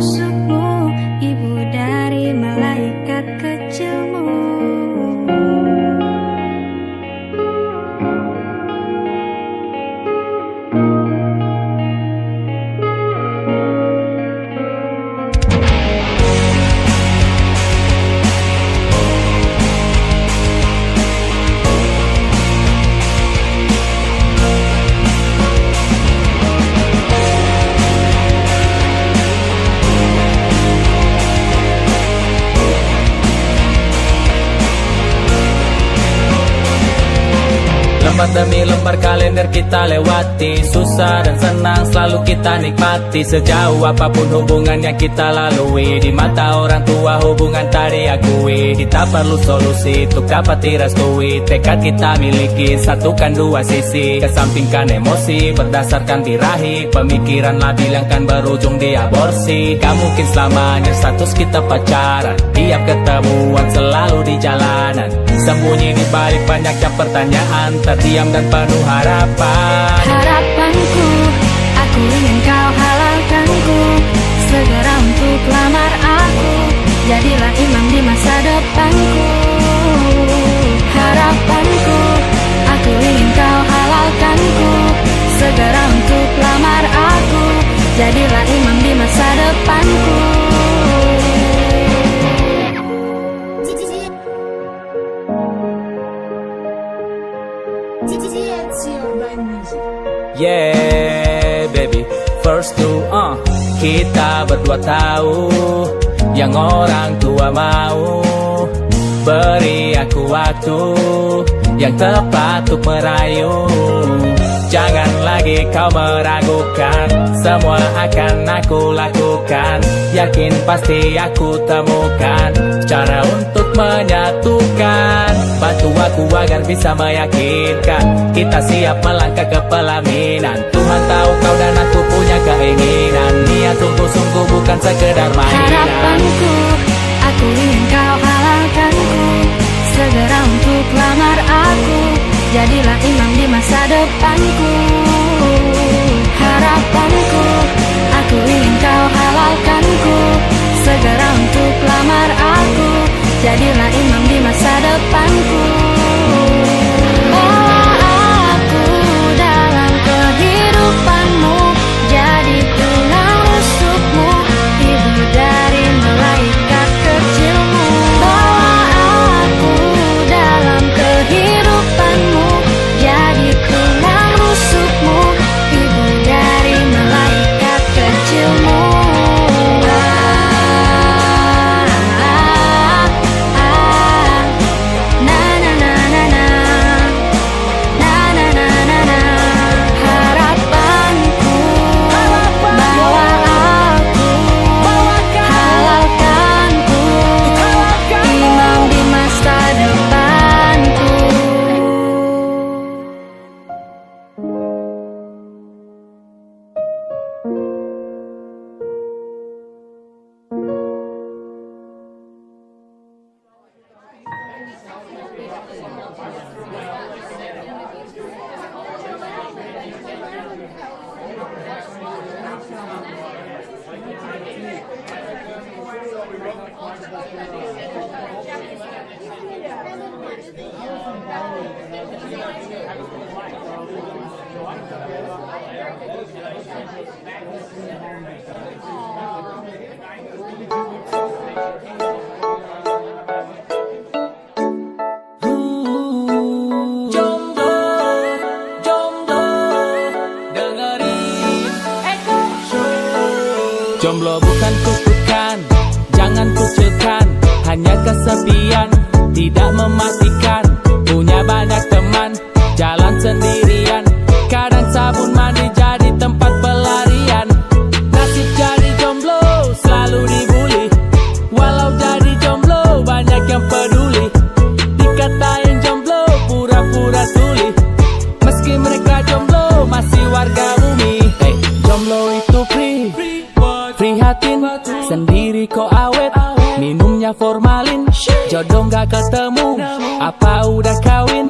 rusukmu, ibu dari malaikat kecilmu. Lembar demi lembar kalender kita lewati, susah dan senang selalu kita nikmati. Sejauh apapun hubungan yang kita lalui, di mata orang tua hubungan tak diakui. Kita perlu solusi untuk dapat direstui. Tekad kita miliki, satukan dua sisi. Kesampingkan emosi berdasarkan birahi. Pemikiran labil yang kan berujung di aborsi. Gak mungkin selamanya status kita pacaran, tiap ketemuan selalu di jalanan. Sembunyi di balik banyaknya pertanyaan, terdiam dan penuh harapan. Harapanku, aku ingin kau halalkanku, segera untuk lamar aku, jadilah imam di masa depanku. Harapanku, aku ingin kau halalkanku, segera untuk lamar aku, jadilah imam di masa depanku. Yeah baby, first to kita berdua tahu yang orang tua mau. Beri aku waktu yang tepat untuk merayu. Jangan lagi kau meragukan, semua akan aku lakukan. Yakin pasti aku temukan cara untuk menyatukan. Bantu aku agar bisa meyakinkan kita siap melangkah ke pelaminan. Tuhan tahu kau dan aku punya keinginan, niat sungguh-sungguh bukan sekedar mainan. Harapanku, aku ingin kau halalkanku, segera untuk lamar aku, jadilah imam di masa depanku. Harapanku, aku ingin kau halalkanku, segera untuk lamar aku, jadilah imam di masa depanku. Bawa aku dalam kehidupanmu, jadi tulang rusukmu, ibu dari malaikat kecilmu. Bawa aku dalam kehidupanmu, jadi tulang rusukmu, ibu dari malaikat kecilmu. Jomblo bukan kutukan, jangan kucilkan, hanya kesepian, tidak mematikan. Punya banyak teman, jalan sendirian, kadang sabun mandi jadi tempat pelarian. Nasib jadi jomblo, selalu dibully, walau jadi jomblo banyak yang peduli. Dikatain jomblo, pura-pura tuli, meski mereka jomblo masih warga bumi. Jomblo itu prihatin, sendiri kok awet, minumnya formalin. Jodoh gak ketemu, apa udah kawin,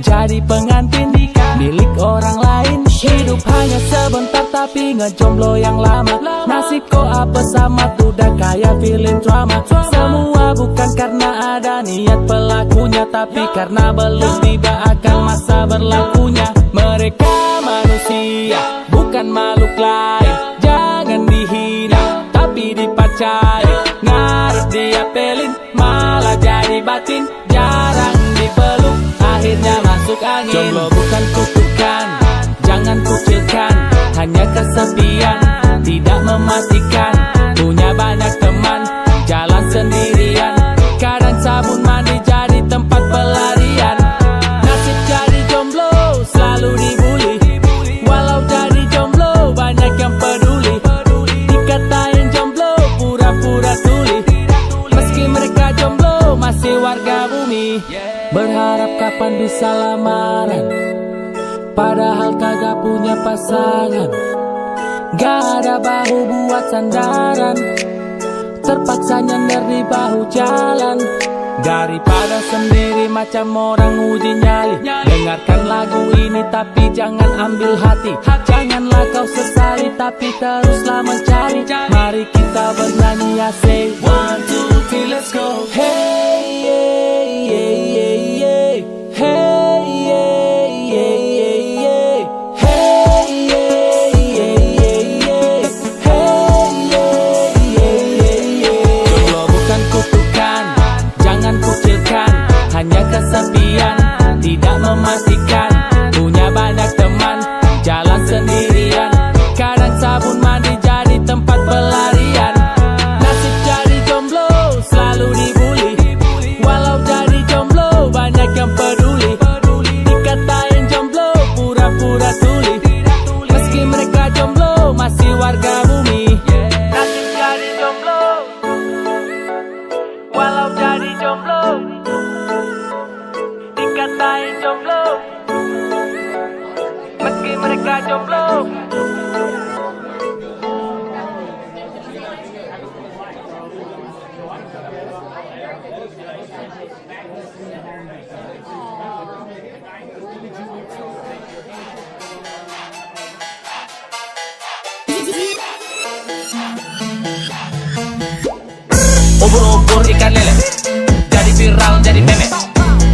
jadi pengantin milik orang lain. Hidup Hanya sebentar tapi ngejomblo yang lama. Nasib kok apa sama tuh udah kayak film drama. Semua bukan karena ada niat pelakunya, tapi karena belum tiba akan masa berlakunya. Mereka manusia, bukan makhluk lain. Jangan dihina, tapi dipacari. Ngarep diapelin, malah jadi batin. Jarang dipeluk, akhirnya masuk angin. Jomblo bukan kutukan, jangan kucilkan. Hanya kesepian, tidak mematikan. Punya banyak teman, jalan sendirian. Kadang sabun mandi jadi tempat pelarian. Nasib jadi jomblo, selalu dibully. Walau jadi jomblo, banyak yang peduli. Dikatain jomblo, pura-pura tuli. Meski mereka jomblo, masih warga bumi. Berharap kapan bisa lamaran, padahal kagak punya pasangan. Gak ada bahu buat sandaran, terpaksa nyender di bahu jalan. Daripada sendiri macam orang uji nyali. Dengarkan lagu ini tapi jangan ambil hati. Janganlah kau sesali tapi teruslah mencari. Mari kita bernyanyi ya, say 1, 2, 3, let's go. Hey, hey, hey, hey, hey. Hey, hey, hey, hey, hey. Hey, hey, hey, hey, hey. Hey, hey, hey, hey, hey. Jomblo bukan kutukan, jangan kucilkan. Hanya kesepian, tidak mematikan. Punya banyak teman, jalan sendirian. Kadang sabun mandi jadi tempat pelarian. Nasib jadi jomblo, selalu dibully. Walau jadi jomblo, banyak yang peduli. Dikatain jomblo, pura-pura tuli. Meski mereka jomblo, masih warga bumi. Nasib jadi jomblo, walau jadi jomblo. Dikatain jomblo, meski mereka jomblo. Ubur-ubur ikan lele, jadi viral jadi meme.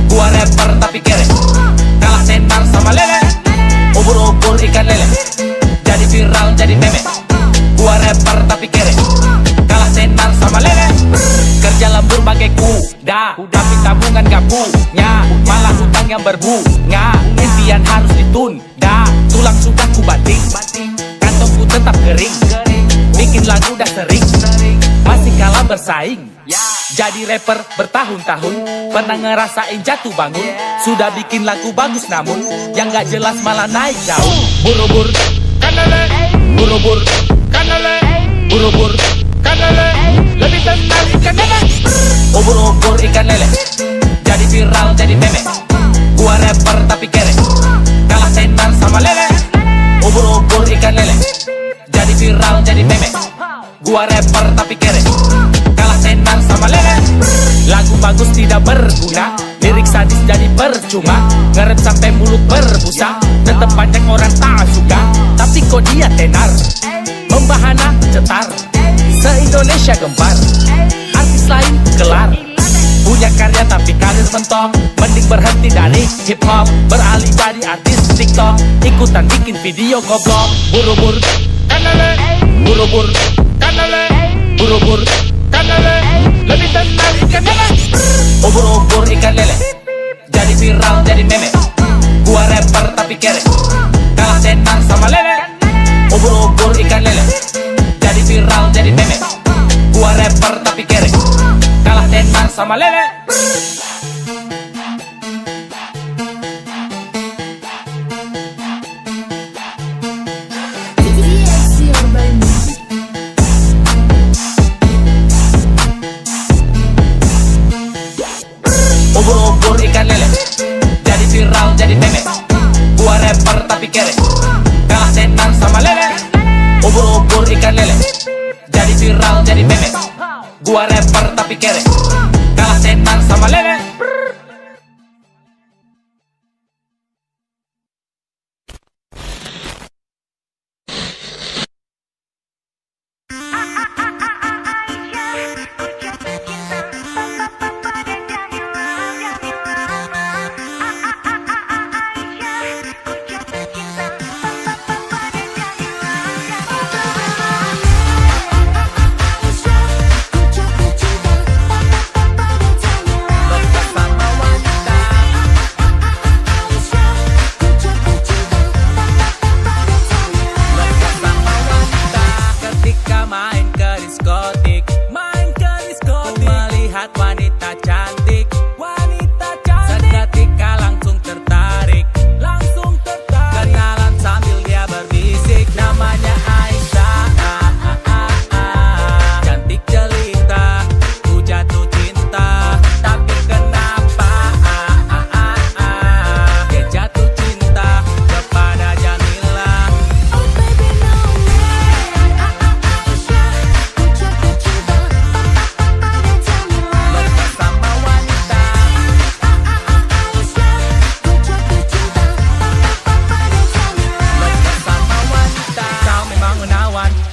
Gua rapper tapi kere, kalah tenar sama lele. Ubur-ubur ikan lele, jadi viral jadi meme. Gua rapper tapi kere, kalah tenar sama lele. Kerja lembur bagai kuda, tapi tabungan gak punya. Malah hutang yang berbunga, impian harus ditunda. Tulang sudah ku banting, kantongku tetap kering. Bikin lagu udah sering, masih kalah bersaing. Jadi rapper bertahun-tahun, pernah ngerasain jatuh bangun. Sudah bikin lagu bagus namun yang gak jelas malah naik daun. Burubur kanale, burubur kanale, burubur kanale, lebih tenang ikan lele. Ubur-ubur ikan lele, jadi viral jadi meme. Gua rapper tapi kere, kalah tenar sama lele. Ubur-ubur ikan lele, jadi viral jadi meme. Gua rapper tapi kere, kalah tenar sama lele. Lagu bagus tidak berguna, lirik sadis jadi percuma. Ngerep sampai mulut berbusa, tetep banyak orang tak suka. Tapi kok dia tenar, membahana cetar. Se-Indonesia gempar, artis lain kelar. Punya karya tapi karir mentok, mending berhenti dari hip hop. Beralih jadi artis TikTok, ikutan bikin video goblok. Burubur kanale, burubur kanale, burubur kanale, lebih tenang ikan lele. Ubur-ubur ikan lele, jadi viral jadi meme. Gua rapper tapi kere, kalah tenar sama lele. Ubur-ubur ikan lele, jadi viral jadi meme. Gua rapper tapi kere, kalah tenar sama lele. Ubur-ubur ikan lele, jadi viral jadi meme. Gua rapper tapi kere, kalah tenar sama lele. Ubur-ubur ikan lele, jadi viral jadi meme. Gua rapper tapi kere, kalah tenar sama lele.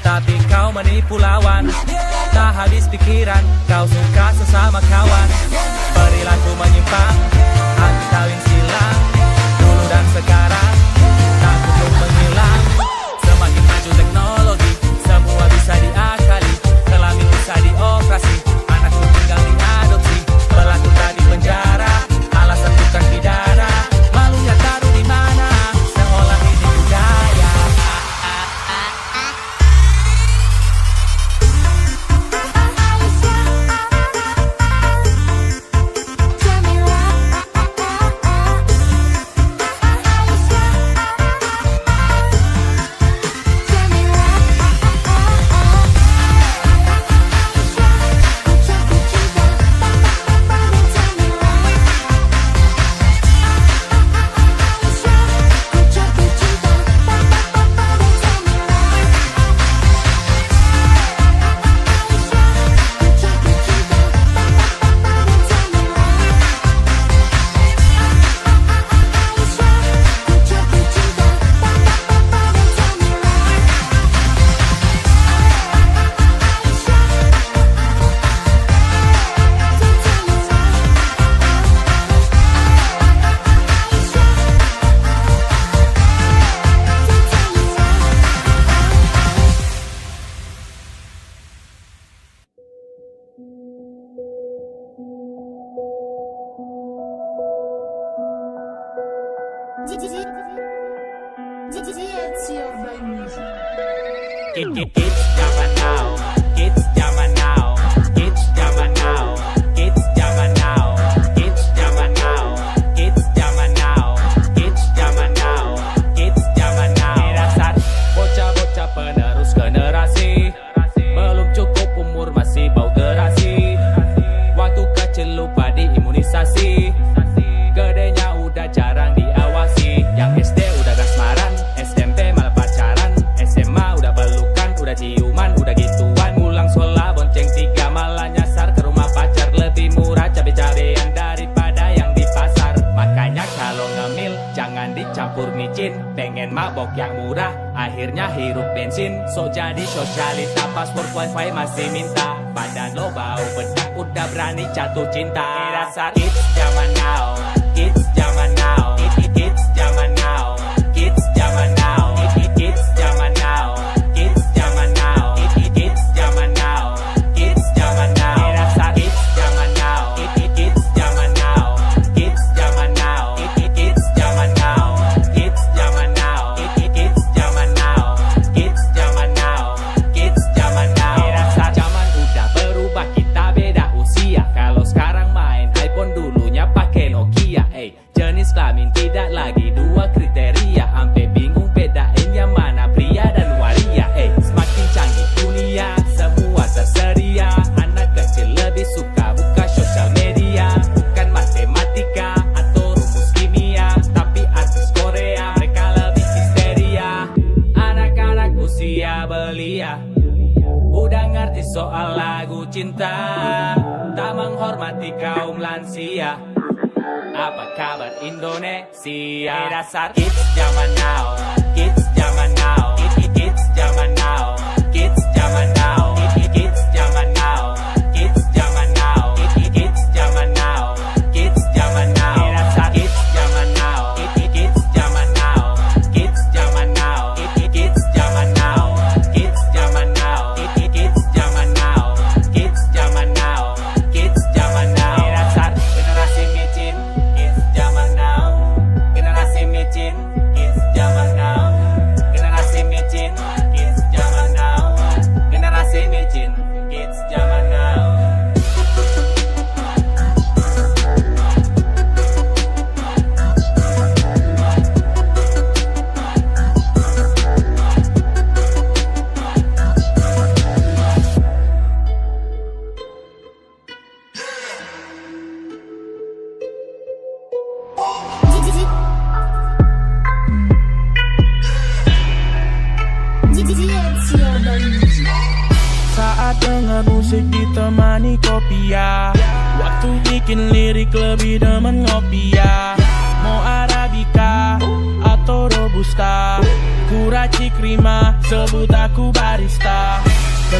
tapi kau menipu lawan. Tak habis pikiran, kau suka sesama kawan. Perilaku menyimpang, hati kawin silang. Dulu dan sekarang, tak kunjung menghilang. Semakin maju teknologi, semua bisa diakali. Kelamin bisa dioperasi, anakku tinggal diadopsi. Pelaku tak di penjara, alasan bukan pidana. Malunya taruh di mana, seolah ini budaya. Kids zaman now, kids zaman now, kids zaman now, kids zaman now, kids zaman now, kids zaman now, kids zaman now, kids zaman now. Dasar bocah-bocah penerus generasi, belum cukup umur masih bau gerasi. Waktu kecil lupa diimunisasi, gedenya udah jarang diawasi. Yang SD udah kasmaran, SMP malah pacaran, SMA udah pelukan, udah ciuman, udah gituan. Pulang sekolah bonceng tiga, malah nyasar ke rumah pacar. Lebih murah cabe-cabean daripada yang di pasar. Makanya kalau ngemil jangan dicampur micin. Pengen mabok yang murah, akhirnya hirup bensin. So jadi sosialita, password wifi masih minta. Badan lo bau bedak, udah berani jatuh cinta. Dasar kids zaman now, kids zaman now, kids zaman now, kids zaman now, kids zaman now, kids zaman now, kids zaman now, kids zaman now. Dasar kids zaman now, kids zaman now, kids zaman now, kids zaman now, kids zaman now, kids zaman now, kids zaman now, kids zaman now. Dasar zaman udah berubah, kita beda usia. Kalau sekarang main iPhone, dulunya pakai Nokia. Jenis kelamin tidak lagi dua kriteria. Ampe bingung bedain yang mana pria dan waria. Semakin canggih dunia, semua tersedia. Anak kecil lebih suka buka sosial media. Bukan matematika atau rumus kimia, tapi artis Korea, mereka lebih histeria. Anak-anak usia belia udah ngerti soal lagu cinta, tak menghormati kaum lansia. Apa kabar Indonesia? Dasar kids zaman now, kids zaman now, kids zaman now, kids zaman now, kids zaman now, kids zaman now, kids zaman now, kids zaman now. Dasar kids zaman now, kids zaman now, kids zaman now, kids zaman now, kids zaman now, kids zaman now, kids zaman now, kids zaman now. Dasar generasi micin, kids zaman now, generasi micin, kids zaman now, generasi micin, kids zaman now, generasi micin, kids zaman now. Saat dengar musik ditemani kopi ya, waktu bikin lirik lebih demen ngopi ya. Mau Arabica atau Robusta, ku racik rima, sebut aku barista.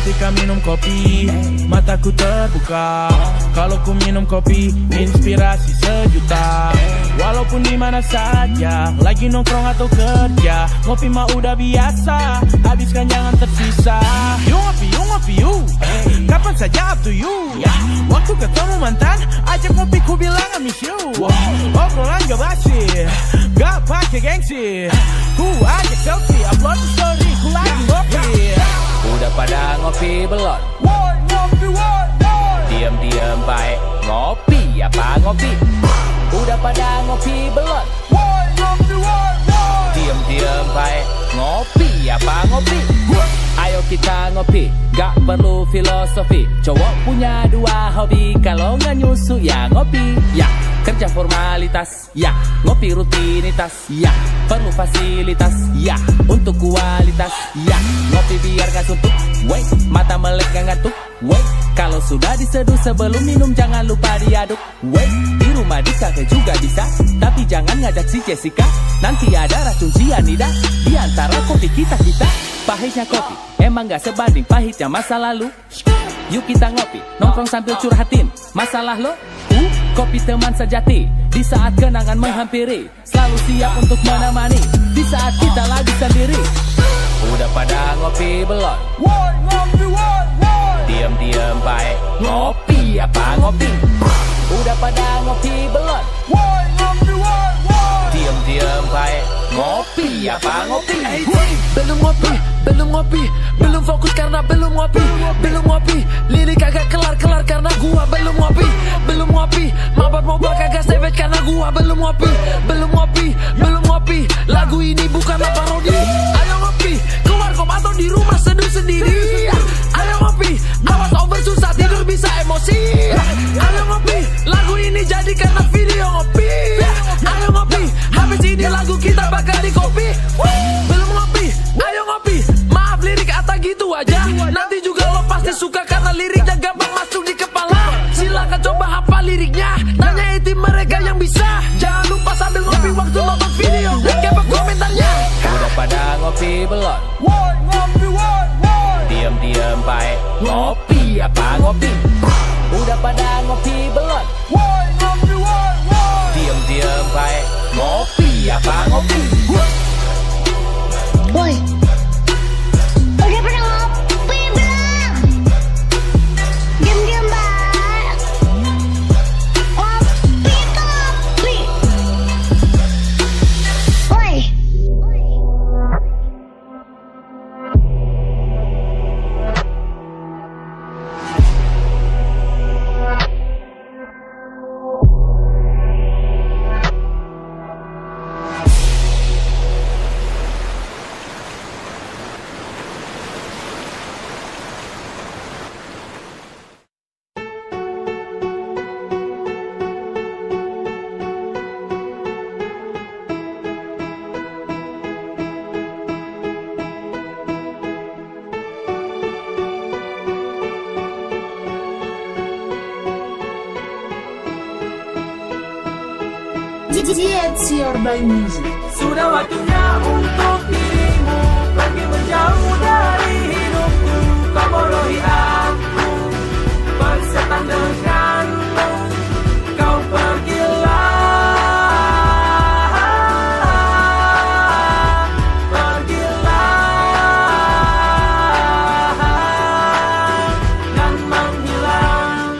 Ketika minum kopi, mataku terbuka. Kalau ku minum kopi, inspirasi sejuta. Walaupun di mana saja, lagi nongkrong atau kerja, ngopi mah udah biasa, habiskan jangan tersisa. You ngopi you, kapan saja up to you. Waktu ketemu mantan, ajak ngopi ku bilang I miss you. Obrolan gak basi, gak pakai gengsi. Ku ajak selfie, upload di story, ku lagi ngopi. Udah pada ngopi belum? Diam-diam baik ngopi apa ngopi? Udah pada ngopi belum? Diam-diam baik ngopi apa ngopi? Ayo kita ngopi, gak perlu filosofi. Cowok punya dua hobi, kalau nggak nyusu ya ngopi. Ya, kerja formalitas. Ya, ngopi rutinitas. Ya, perlu fasilitas. Ya, untuk kualitas. Ya, ngopi biar gak suntuk. Wait, mata melek gak ngantuk. Wait, kalau sudah diseduh sebelum minum jangan lupa diaduk. Wait, di rumah di kafe juga bisa, tapi jangan ngajak si Jessica. Nanti ada racun cyanida di antara kopi kita. Pahitnya kopi, emang gak sebanding pahitnya masa lalu. Yuk kita ngopi, nongkrong sambil curhatin masalah lo. Kopi teman sejati, di saat kenangan menghampiri, selalu siap untuk menemani, di saat kita lagi sendiri. Udah pada ngopi belum? Diam-diam baik ngopi apa ngopi? Udah pada ngopi belum? Diam-diam baik ngopi apa ngopi? Belum ngopi, belum ngopi, belum fokus karena belum ngopi, belum ngopi, lirik kagak kelar-kelar karena gua belum ngopi, belum ngopi, mabar moba kagak savage karena gua belum ngopi, belum ngopi, belum ngopi, lagu ini bukanlah parodi. Ayo ngopi, keluar kop atau di rumah seduh sendiri. Ayo ngopi, awas over susah tidur bisa emosi. Ayo ngopi, lagu ini jadi karena video ngopi. Ayo ngopi, habis ini lagu kita bakal di copy. Belum ngopi, ayo ngopi, maaf lirik Ata gitu aja. Nanti juga lo pasti suka karena liriknya gampang masuk di kepala. Silakan coba hafal liriknya, tanya tim mereka yang bisa. Jangan lupa sambil ngopi waktu nonton video dan kepo komentarnya. Udah pada ngopi belum? Diam-diam baik ngopi apa ngopi? Udah pada ngopi belum? Diam-diam baik ngopi apa ngopi? Woi, udah pernah ngopi belum? Diam-diam baik. Ngopi itu ngopi. Woi. It's your by music. Sudah waktunya untuk dirimu pergi menjauh dari hidupku. Kau bodohi aku, bersetan denganmu. Kau pergilah, dan menghilang.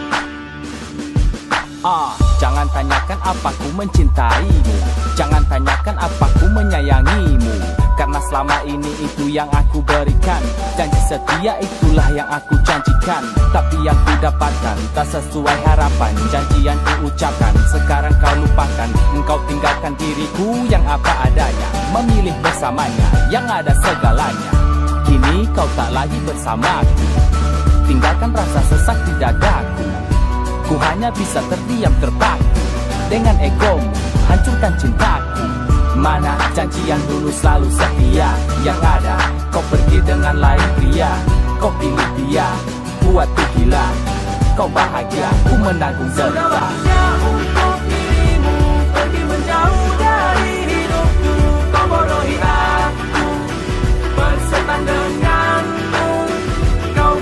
Jangan tanyakan apa ku mencintaimu, jangan tanyakan apa ku menyayangimu, karena selama ini itu yang aku berikan. Janji setia itulah yang aku janjikan, tapi yang ku dapatkan tak sesuai harapan. Janji yang ku ucapkan sekarang kau lupakan. Engkau tinggalkan diriku yang apa adanya, memilih bersamanya yang ada segalanya. Kini kau tak lagi bersamaku, tinggalkan rasa sesak di dadaku. Ku hanya bisa terdiam terpaku, dengan egomu hancurkan cintaku. Mana janji yang dulu selalu setia, yang ada kau pergi dengan lain pria. Kau pilih dia, buatku gila. Kau bahagia, ku menanggung Sudah derita. waktunya untuk dirimu pergi menjauh dari hidupku. Kau bodohi aku, bersetan denganmu. Kau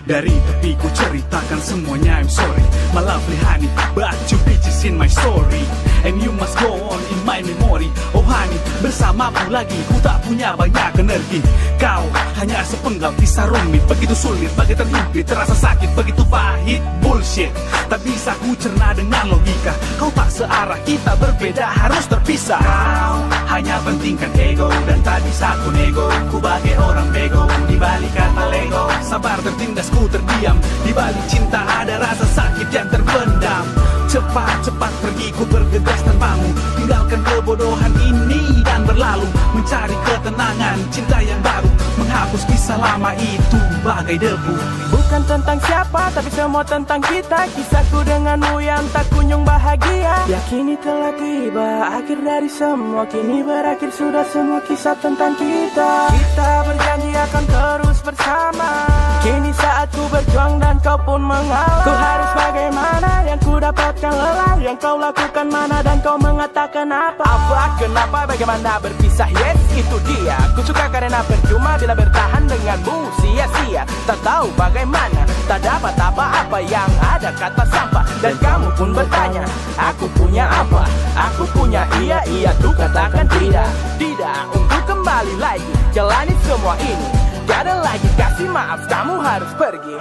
Dari tepi ku ceritakan semuanya, I'm sorry. My lovely honey, but you bitches in my story, and you must go on in my memory. Oh honey, bersamamu lagi ku tak punya banyak energi. Kau hanya sepenggal kisah rumit, begitu sulit, begitu terhimpit, terasa sakit, begitu pahit. Bullshit, tak bisa ku cerna dengan logika. Kau tak searah, kita berbeda, harus terpisah. Kau hanya pentingkan ego dan tak bisa ku nego. Ku bagai orang bego di balik kata lego. Sabar tertindas, ku terdiam. Di balik cinta ada rasa sakit yang terpendam. Cepat-cepat pergi, ku bergegas tanpamu. Tinggalkan kebodohan ini dan berlalu, mencari ketenangan, cinta yang baru, menghapus kisah lama itu bagai debu. Bukan tentang siapa, tapi semua tentang kita. Kisahku denganmu yang tak kunjung bahagia. Ya kini telah tiba, akhir dari semua. Kini berakhir sudah semua kisah tentang kita. Kita berjanji akan terus bersama. Kini saatku berjuang dan kau pun mengalah. Ku harus bagaimana, yang ku dapatkan lelah. Yang kau lakukan mana dan kau mengatakan apa? Apa, kenapa, bagaimana berpisah? Yes, itu dia. Ku suka karena percuma bila bertahan denganmu. Sia-sia, tak tahu bagaimana, tak dapat apa-apa, yang ada kata sampah. Dan kamu pun bertanya, aku punya apa? Aku punya iya, tuh katakan tidak. Tidak, untuk kembali lagi jalani semua ini. Tiada lagi kasih maaf, kamu harus pergi.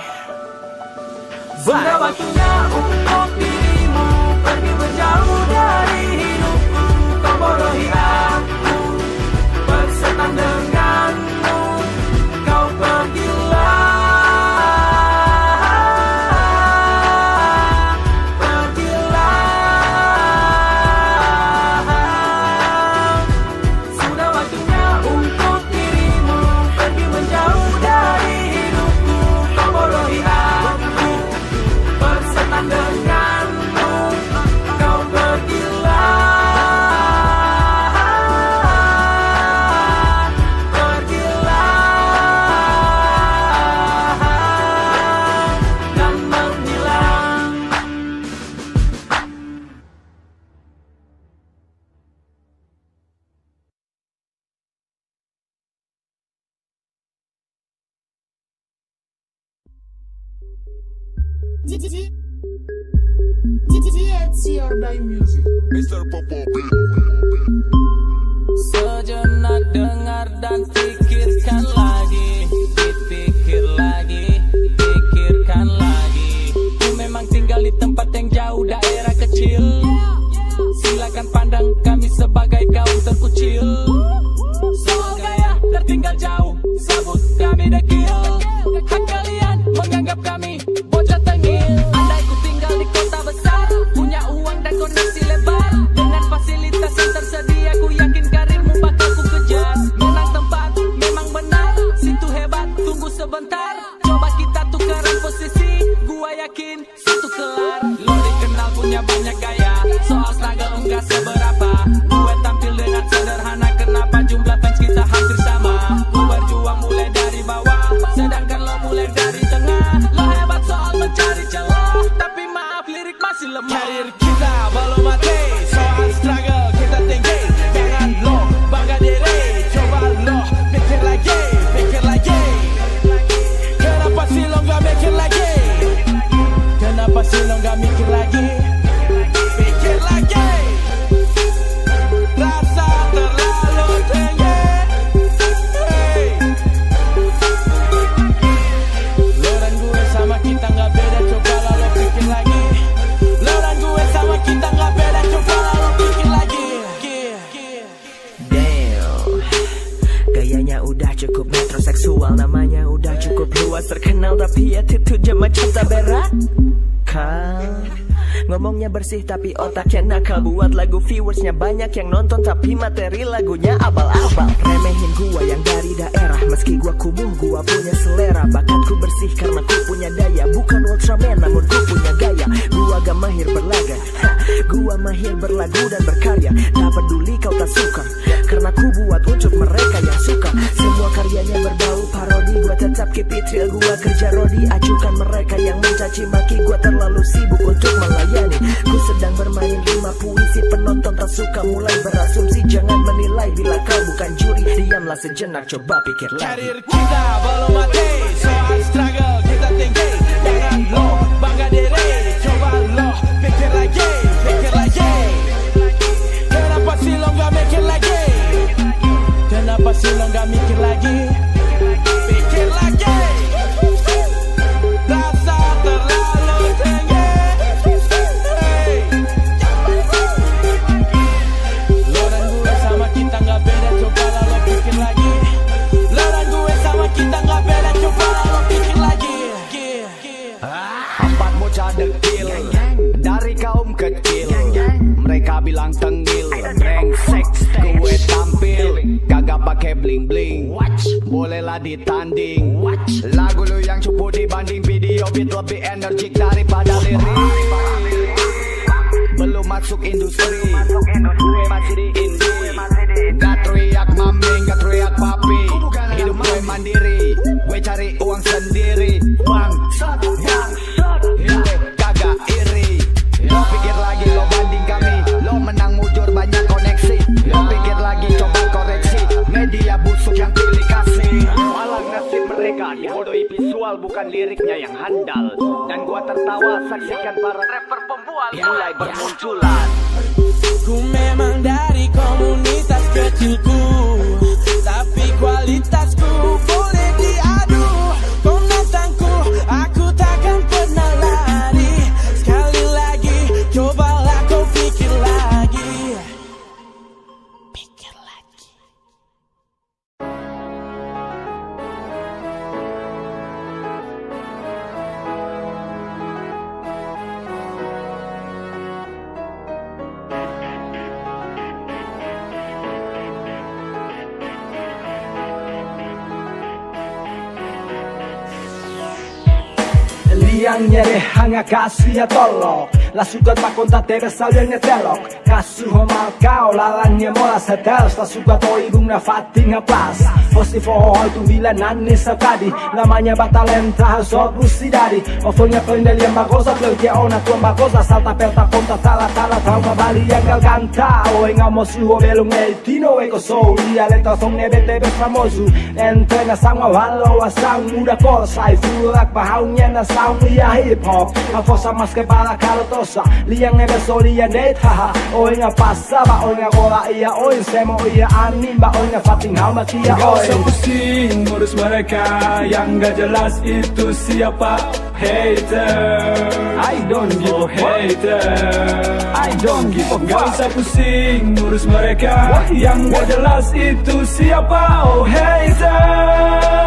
Sudah waktunya untuk dirimu pergi menjauh dari hidupku. Kau bodohi aku, bersenang denganmu. Kau pergilah, pergilah. Sudah waktunya untuk dirimu pergi menjauh dari hidupku. Kau bodohi aku, bersenang denganmu. Kau pergilah, pergilah dan menghilang. GHC Ordai Music. Sejenak dengar dan pikirkan lagi, dipikir lagi, pikirkan lagi. Ku memang tinggal di tempat yang jauh, daerah kecil. Silakan pandang kami sebagai kaum terkucil. Soal gaya tertinggal jauh, sebut kami dekil. Hak kalian menganggap kami bocah tengil. Andai ku tinggal di kota besar, punya uang dan koneksi lebar, dengan fasilitas yang tersedia, ku yakin karirmu bakal ku kejar. Memang tempat, memang benar, situ hebat, tunggu sebentar. Coba kita tukeran posisi, gua yakin situ kelar. Lo dikenal punya banyak gaya, soal struggle enggak seberapa. Gue tampil dengan sederhana, kenapa jumlah fans kita hampir sama. Ku berjuang mulai dari bawah, sedangkan lo mulai dari tengah. Lo hebat soal mencari celah, tapi maaf lirik masih lemah. Karir kita belum mati, soal struggle kita tinggi. Jangan lo bangga diri, coba lo pikir lagi, pikir lagi. Kenapa sih lo gak mikir lagi? Kenapa sih lo gak mikir lagi? Pikir lagi. Rasa terlalu tinggi. Hey. Lo dan gue sama kita gak beda, coba lo pikir lagi. Lo dan gue sama kita gak beda, coba lo pikir lagi. Damn, gayanya udah cukup metroseksual, namanya udah cukup luas terkenal, tapi attitude-nya macam tak berat. Ngomongnya bersih tapi otaknya nakal, buat lagu viewersnya banyak yang nonton tapi materi lagunya abal-abal. Remehin gua yang dari daerah, meski gua kumuh gua punya selera. Bakatku bersih karena ku punya daya, bukan Ultraman namun ku punya gaya. Gua gak mahir berlaga, gua mahir berlagu dan berkarya. Tak peduli kau tak suka, karena ku buat untuk mereka yang suka. Semua karyanya berbau parodi, gua tetap keep it real. Gua kerja rodi, acukan mereka yang mencaci maki. Gua terlalu sibuk untuk melayani. Ku sedang bermain rima puisi, penonton tak suka mulai berasumsi. Jangan menilai bila kau bukan juri, diamlah sejenak, coba pikir lagi. Karir kita belum mati, soal struggle kita tinggi. orang tengil, brengsek gue tampil, kagak pakai bling bling. Bolehlah ditanding. Lagu lu yang cupu dibanding video beat lebih energik daripada lirik. Belum masuk industri, gue masih di indie. Gak teriak mami, gak teriak papi. Hidup gue mandiri, gue cari uang sendiri. Bangsat, kagak iri. Lo pikir lagi, lo banding kami. Lo menang mujur banyak koneksi. Lo pikir lagi, coba koreksi. Media busuk yang pilih kasih. Malang nasib mereka dibodohi visual, bukan liriknya yang handal. Dan gua tertawa saksikan para rapper pembual mulai bermunculan. Ku memang dari komunitas kecilku, tapi kualitasku boleh diadu. Kau nantangku, aku takkan pernah lari. Sekali lagi, cobalah kau pikir lagi. Pikir lagi. Liang nyere hanga kasih ya tolok. La suka tak konta tere salvia telok. Kasu homal kau lalangnya mola setel. La suka to ibung na fatinga plus. Posti foho tu bilanan ni sakadi. Lamanya batalenta so brusidadi. Ofonya prende liam bagosa pleutia ona tuan bagosa. Salta pelta ponta tala trauma bali yang gal canta. O en amo suo belum el tino eko so. Ia letra song nebete bes famoso. Entrena sama walo asang muda kosa. Fulak pahaunya na sound ia hip hop. Afosa mas kepala kalau tosa. Liang nebe so liang date haha. O en pasaba o en gola ia o en semo ia animba o en fating hama kia o. Gak usah pusing ngurus mereka yang gak jelas itu siapa. Hater, I don't give a hater, I don't give a fuck. Gak usah pusing ngurus mereka yang gak jelas itu siapa. Oh hater,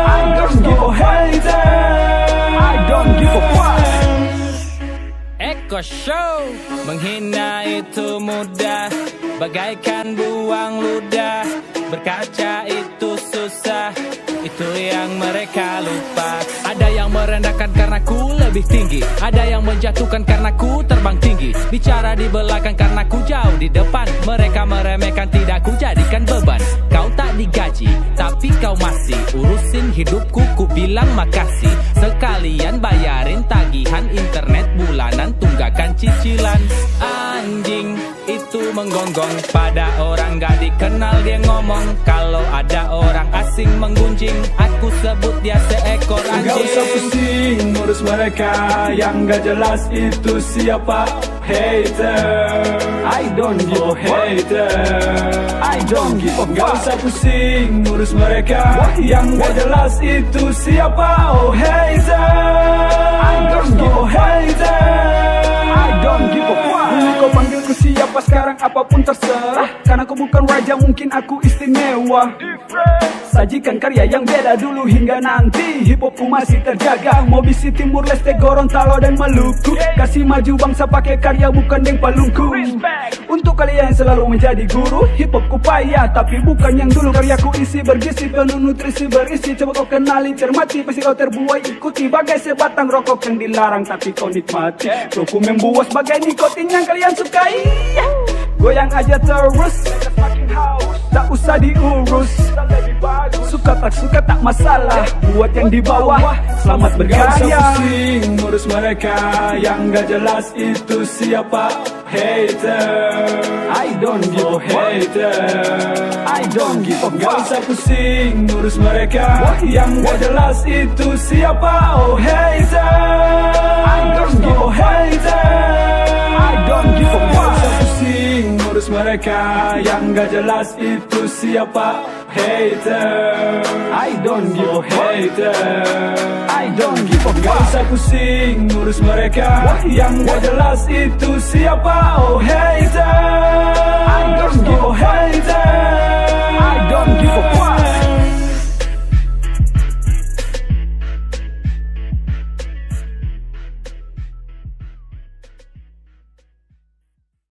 I don't give a hater, I don't give a fuck. Eko Show. Menghina itu mudah, bagaikan buang ludah. Berkaca itu susah, itu yang mereka lupa. Ada yang merendahkan karena ku lebih tinggi, ada yang menjatuhkan karena ku terbang tinggi. Bicara di belakang karena ku jauh di depan. Mereka meremehkan, tidak ku jadikan beban. Kau tak digaji, tapi kau masih urusin hidupku, ku bilang makasih. Sekalian bayarin tagihan internet bulanan, tunggakan cicilan. Anjing itu menggonggong, pada orang gak dikenal dia ngomong. Kalau ada orang asing menggunjing, aku sebut dia seekor anjing. Gak usah pusing ngurus mereka yang gak jelas itu siapa. Hater, I don't give a hater, I don't give a fuck. Gak usah pusing ngurus mereka yang gak jelas itu siapa. Oh hater, I don't give a hater, I don't give a fuck. Dulu kau panggilku siapa, sekarang apapun terserah. Karena aku bukan raja, mungkin aku istimewa. Sajikan karya yang beda dulu hingga nanti. Hip hopku masih terjaga. Mobisi Timur Leste, Gorontalo dan Maluku. Kasih maju bangsa pakai karya bukan deng palungku. Untuk kalian yang selalu menjadi guru, hip hopku payah tapi bukan yang dulu. Karyaku isi bergizi, penuh nutrisi berisi. Coba kau kenali, cermati, pasti kau terbuai. Ikuti bagai sebatang rokok yang dilarang tapi kau nikmati. Roku membuas bagai nikotin yang kalian sukai. Goyang aja terus, tak usah diurus. Suka tak masalah, buat yang di bawah selamat berkarya. Gak usah pusing ngurus mereka yang gak jelas itu siapa. Hater, I don't give a hater, I don't give a fuck. Gak usah pusing ngurus mereka yang gak jelas itu siapa. Oh hater, I don't give a hater, I don't give a fuck. Gak usah pusing ngurus mereka yang gak jelas itu siapa. Hater, I don't give a hater, I don't give a fuck. Gak usah pusing ngurus mereka yang gak jelas itu siapa. Oh hater,